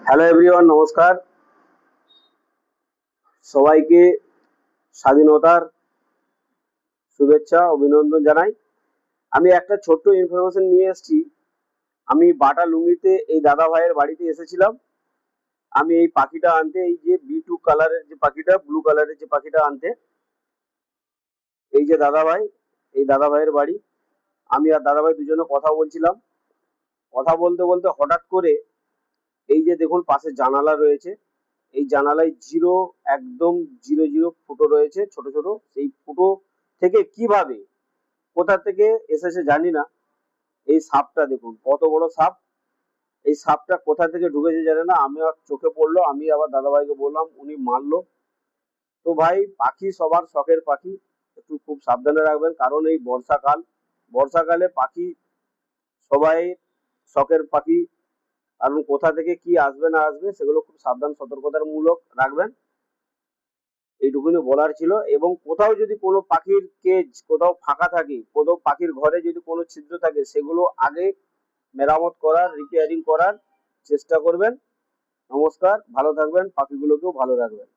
Hello everyone, নমস্কার। সবাইকে স্বাধীনতার শুভেচ্ছা অভিনন্দন জানাই। আমি একটা ছোট্ট ইনফরমেশন নিয়ে এসেছি। আমি বাটা লুঙ্গিতে এই দাদা ভাইয়ের বাড়িতে এসেছিলাম। আমি এই পাখিটা আনতে, এই যে B2 কালারের যে পাখিটা, ব্লু কালারের যে পাখিটা আনতে, এই যে দাদা ভাই, এই দাদা ভাইয়ের বাড়ি। আমি আর দাদা ভাই দুজনে কথা বলছিলাম। কথা বলতে বলতে হঠাৎ করে এই যে দেখুন পাশে জানালা রয়েছে, এই জানালায় জিরো, একদম জিরো জিরো ফুটো রয়েছে, ছোট ছোট। সেই ফুটো থেকে কিভাবে, কোথা থেকে এসেছে জানি না, এই সাপটা দেখুন কত বড় সাপ। এই সাপটা কোথা থেকে ঢুকেছে জানি না, আমি আর চোখে পড়লো। আমি আবার দাদাভাইকে বললাম, উনি মারলো। তো ভাই, পাখি সবার শখের পাখি, একটু খুব সাবধানে রাখবেন, কারণ এই বর্ষাকাল, বর্ষাকালে পাখি সবাই শখের পাখি। কারণ কোথা থেকে কি আসবে না আসবে সেগুলো খুব সাবধান সতর্কতার মূলক রাখবেন। এইটুকুনি বলার ছিল। এবং কোথাও যদি কোনো পাখির কেজ কোথাও ফাঁকা থাকে, কোথাও পাখির ঘরে যদি কোনো ছিদ্র থাকে, সেগুলো আগে মেরামত করার, রিপেয়ারিং করার চেষ্টা করবেন। নমস্কার, ভালো থাকবেন, পাখিগুলোকেও ভালো রাখবেন।